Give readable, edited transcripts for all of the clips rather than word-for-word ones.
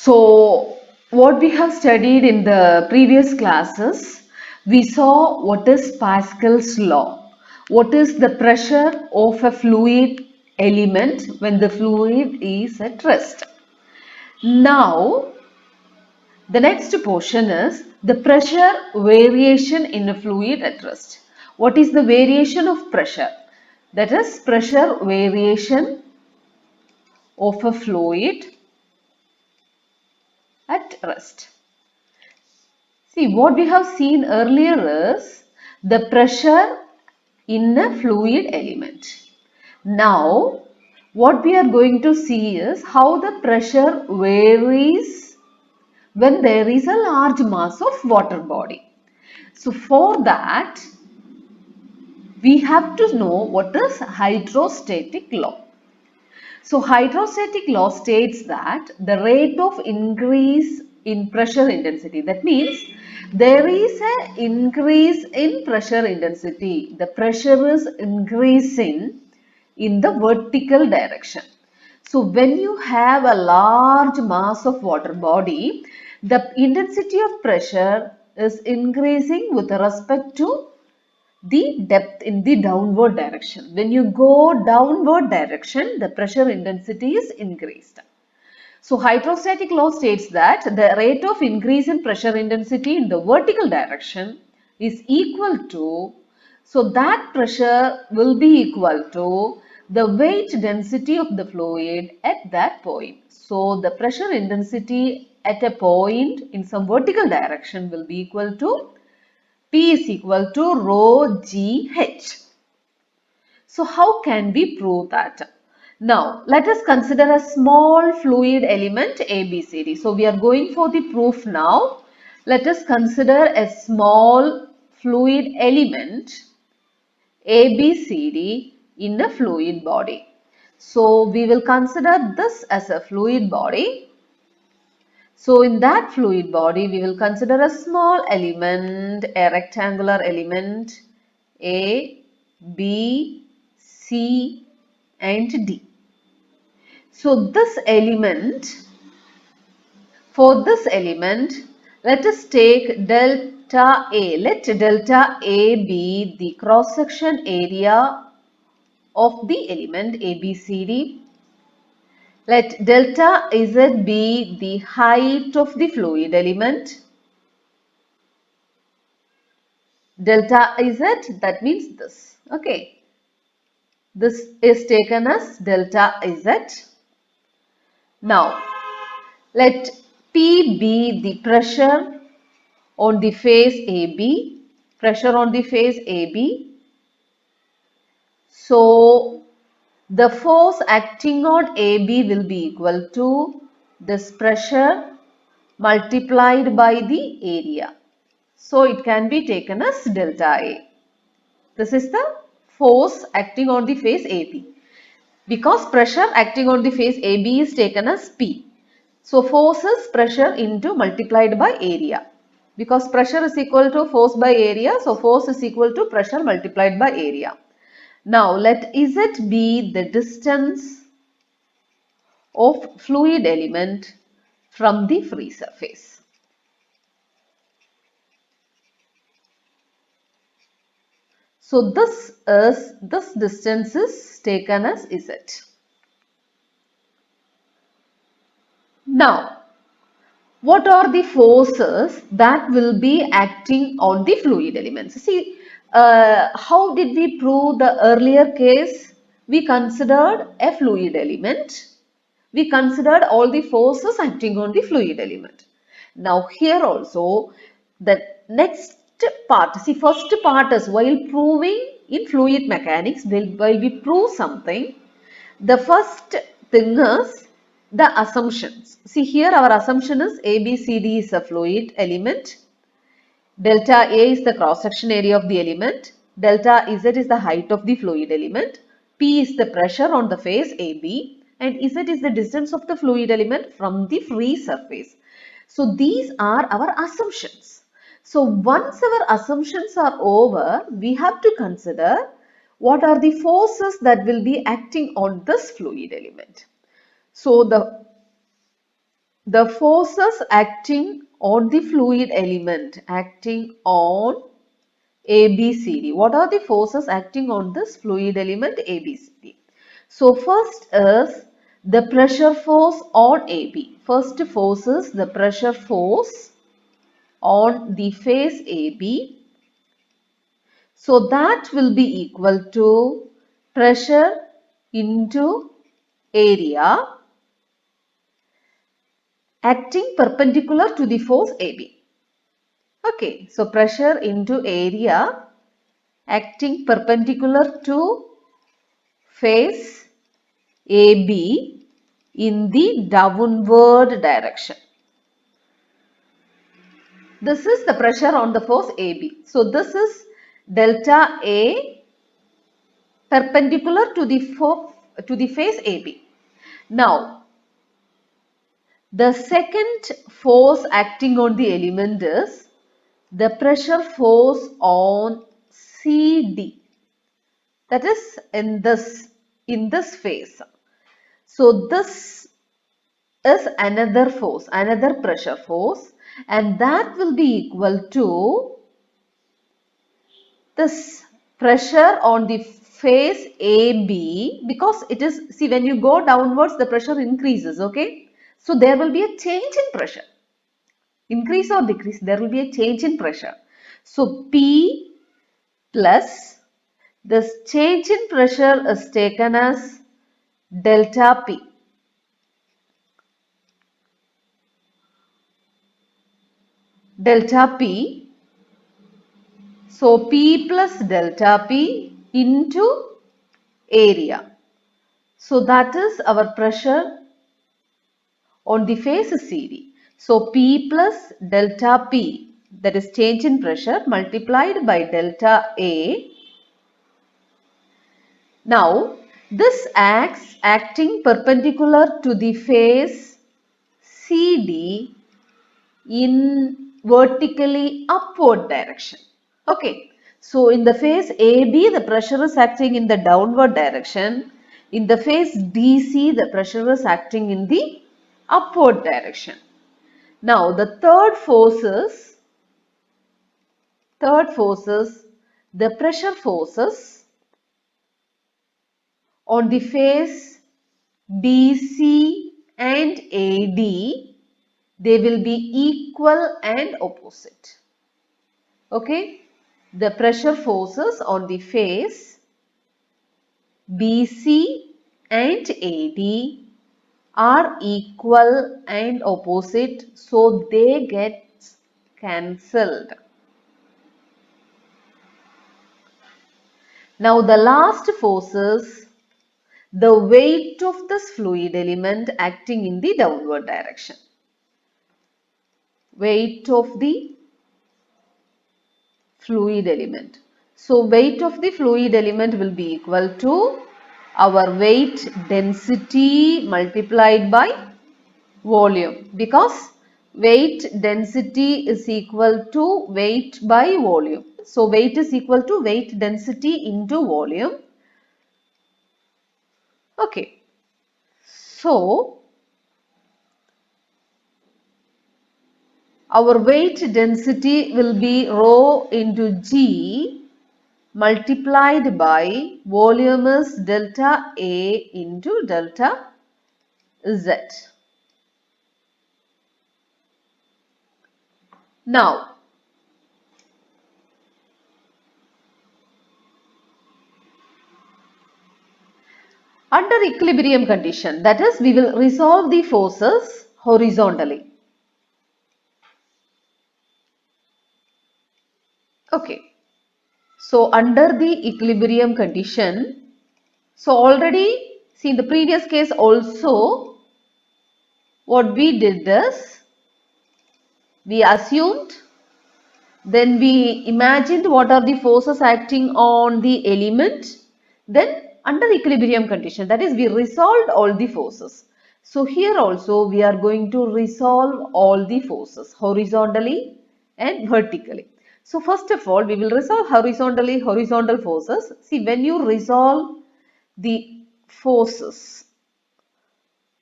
So, what we have studied in the previous classes, we saw what is Pascal's law. What is the pressure of a fluid element when the fluid is at rest. Now, the next portion is the pressure variation in a fluid at rest. What is the variation of pressure? That is pressure variation of a fluid at rest. See, what we have seen earlier is the pressure in a fluid element. Now, what we are going to see is how the pressure varies when there is a large mass of water body. So, for that, we have to know what is hydrostatic law. So, hydrostatic law states that the rate of increase in pressure intensity, that means there is an increase in pressure intensity. The pressure is increasing in the vertical direction. So, when you have a large mass of water body, the intensity of pressure is increasing with respect to the depth in the downward direction. When you go downward direction, the pressure intensity is increased. So hydrostatic law states that the rate of increase in pressure intensity in the vertical direction is equal to, so that pressure will be equal to the weight density of the fluid at that point. So the pressure intensity at a point in some vertical direction will be equal to P is equal to rho GH. So how can we prove that? Now let us consider a small fluid element ABCD. So we are going for the proof now. Let us consider a small fluid element ABCD in a fluid body. So we will consider this as a fluid body. So in that fluid body, we will consider a small element, a rectangular element A, B, C and D. So this element, for this element, let us take delta A. Let delta A be the cross-section area of the element ABCD. Let delta Z be the height of the fluid element. Delta Z, that means this. Okay. This is taken as delta Z. Now, let P be the pressure on the face AB. Pressure on the face AB. So, the force acting on AB will be equal to this pressure multiplied by the area. So, it can be taken as delta A. This is the force acting on the face AB. Because pressure acting on the face AB is taken as P. So force is pressure into multiplied by area. Because pressure is equal to force by area, so force is equal to pressure multiplied by area. Now let Z be the distance of fluid element from the free surface. So this distance is taken as Z. Now what are the forces that will be acting on the fluid elements? See, how did we prove the earlier case? We considered a fluid element. We considered all the forces acting on the fluid element. Now here also, the next part, see, first part is while proving in fluid mechanics, while we prove something, the first thing is the assumptions. See, here our assumption is ABCD is a fluid element. Delta A is the cross-section area of the element. Delta Z is the height of the fluid element. P is the pressure on the face AB. And Z is the distance of the fluid element from the free surface. So these are our assumptions. So once our assumptions are over, we have to consider what are the forces that will be acting on this fluid element. So the the forces acting on the fluid element acting on ABCD. What are the forces acting on this fluid element ABCD? So first is the pressure force on AB. First force is the pressure force on the face AB. So that will be equal to pressure into area acting perpendicular to the force AB. Okay, so pressure into area acting perpendicular to face AB in the downward direction. This is the pressure on the force AB. So this is delta A perpendicular to the face AB. Now, the second force acting on the element is the pressure force on CD. That is in this phase. So this is another force, another pressure force, and that will be equal to this pressure on the face AB, because it is, see, when you go downwards the pressure increases, okay? So there will be a change in pressure, increase or decrease, there will be a change in pressure. So P plus this change in pressure is taken as delta P. Delta P. So P plus delta P into area. So that is our pressure on the face CD. So P plus delta P, that is change in pressure, multiplied by delta A. Now this acting perpendicular to the face CD in vertically upward direction. Okay, so in the face AB the pressure is acting in the downward direction. In the face DC the pressure is acting in the upward direction. Now the third force is the pressure forces on the face BC and AD. They will be equal and opposite. Okay, the pressure forces on the face BC and AD are equal and opposite, so they get cancelled. Now the last force is the weight of this fluid element acting in the downward direction. Weight of the fluid element. So weight of the fluid element will be equal to our weight density multiplied by volume, because weight density is equal to weight by volume. So weight is equal to weight density into volume. Okay. So our weight density will be rho into G multiplied by volume is delta A into delta Z. Now, under equilibrium condition, that is, we will resolve the forces horizontally. Okay. So under the equilibrium condition, so already see in the previous case also what we did is we assumed, then we imagined what are the forces acting on the element, then under equilibrium condition, that is, we resolved all the forces. So here also we are going to resolve all the forces horizontally and vertically. So first of all we will resolve horizontally horizontal forces. See, when you resolve the forces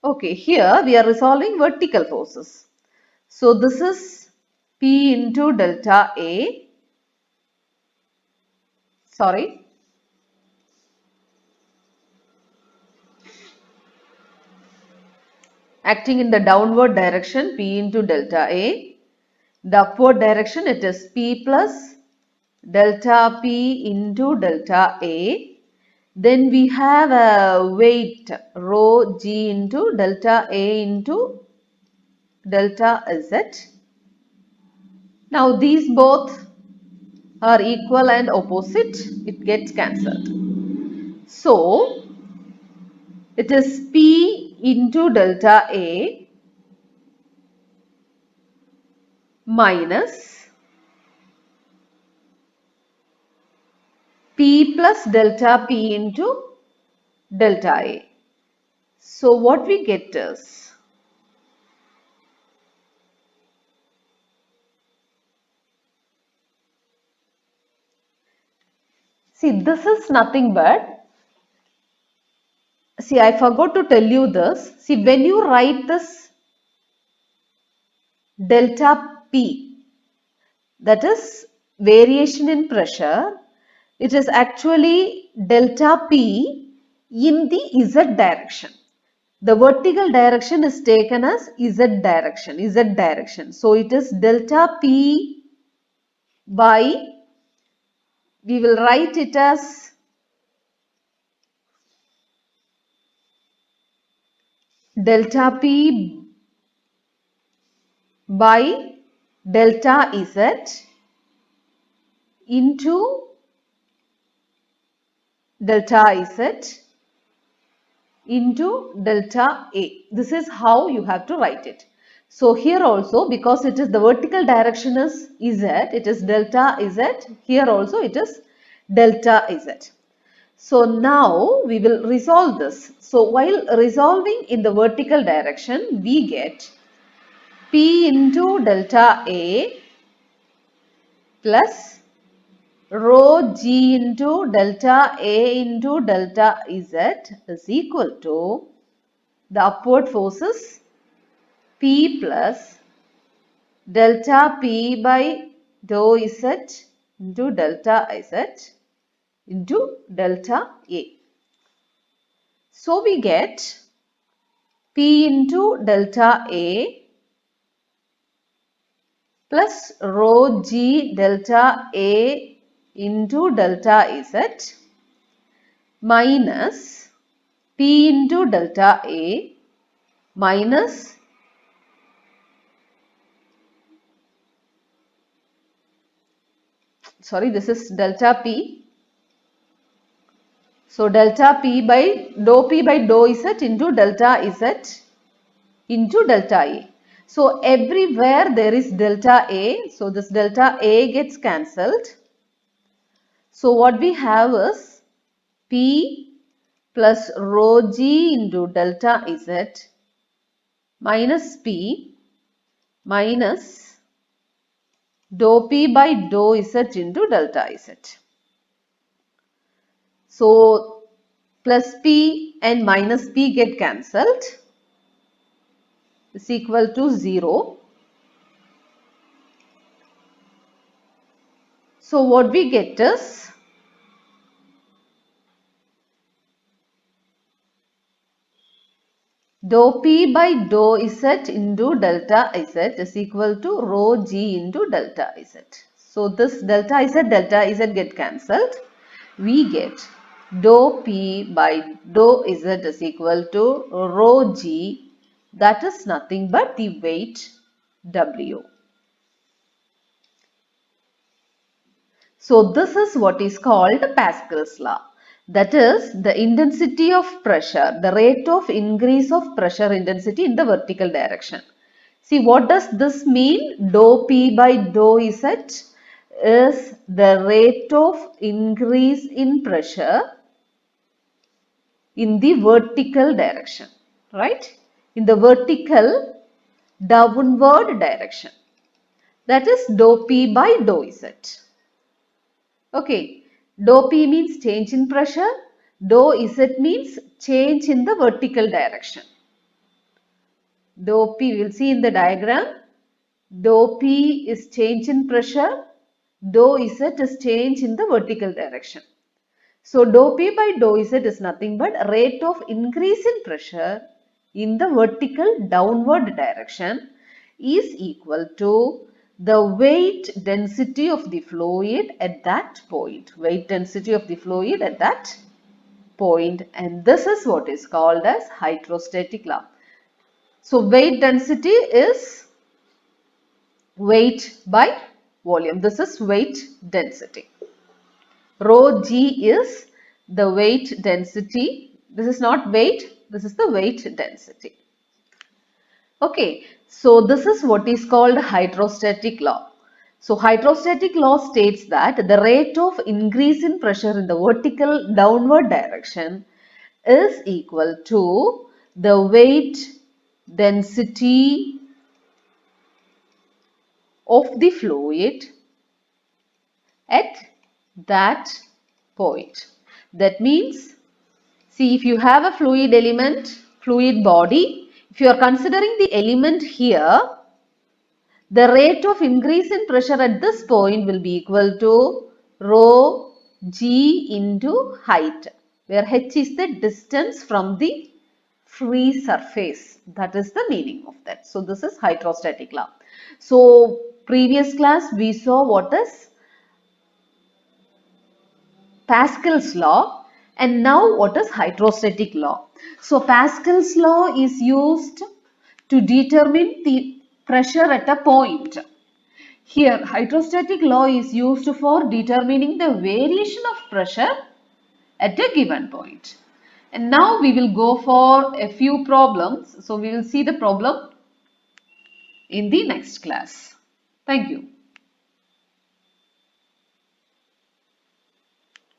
Okay, here we are resolving vertical forces. So this is P into delta A, sorry, acting in the downward direction P into delta A. The upward direction it is P plus delta P into delta A. Then we have a weight rho G into delta A into delta Z. Now these both are equal and opposite, it gets cancelled. So it is P into delta A minus P plus delta P into delta A. So what we get is, see this is nothing but, see I forgot to tell you this, see when you write this delta P, that is variation in pressure, it is actually delta P in the Z direction. The vertical direction is taken as Z direction. So it is delta P by, we will write it as delta P by delta Z into delta Z into delta A. This is how you have to write it. So here also, because it is the vertical direction is Z, it is delta Z. Here also it is delta Z. So now we will resolve this. So while resolving in the vertical direction, we get P into delta A plus rho G into delta A into delta Z is equal to the upward forces P plus delta P by dou Z into delta Z into delta A. So we get P into delta A plus rho G delta A into delta Z minus P into delta A minus, sorry, this is delta P. So delta P by dou Z into delta Z into delta A. So everywhere there is delta A. So this delta A gets cancelled. So what we have is P plus rho G into delta Z minus P minus dou P by dou Z into delta Z. So plus P and minus P get cancelled, is equal to 0. So what we get is dou P by dou Z into delta Z is equal to rho G into delta Z. So this delta Z get cancelled. We get dou P by dou Z is equal to rho G, that is nothing but the weight W. So this is what is called Pascal's law. That is the intensity of pressure, the rate of increase of pressure intensity in the vertical direction. See, what does this mean? Dou P by dou Z is the rate of increase in pressure in the vertical direction, right? In the vertical downward direction. That is dou P by dou Z. Okay, dou P means change in pressure, dou Z means change in the vertical direction. Dou P, we will see in the diagram. Dou P is change in pressure. Dou Z is change in the vertical direction. So dou P by dou Z is nothing but rate of increase in pressure in the vertical downward direction is equal to the weight density of the fluid at that point. Weight density of the fluid at that point, and this is what is called as hydrostatic law. So weight density is weight by volume. This is weight density. Rho g is the weight density. This is not weight, this is the weight density. Okay, so this is what is called hydrostatic law. So hydrostatic law states that the rate of increase in pressure in the vertical downward direction is equal to the weight density of the fluid at that point. That means, see, if you have a fluid element, fluid body, if you are considering the element here, the rate of increase in pressure at this point will be equal to rho g into height, where h is the distance from the free surface. That is the meaning of that. So this is hydrostatic law. So previous class we saw what is Pascal's law, and now what is hydrostatic law. So Pascal's law is used to determine the pressure at a point. Here hydrostatic law is used for determining the variation of pressure at a given point. And now we will go for a few problems. So we will see the problem in the next class. Thank you.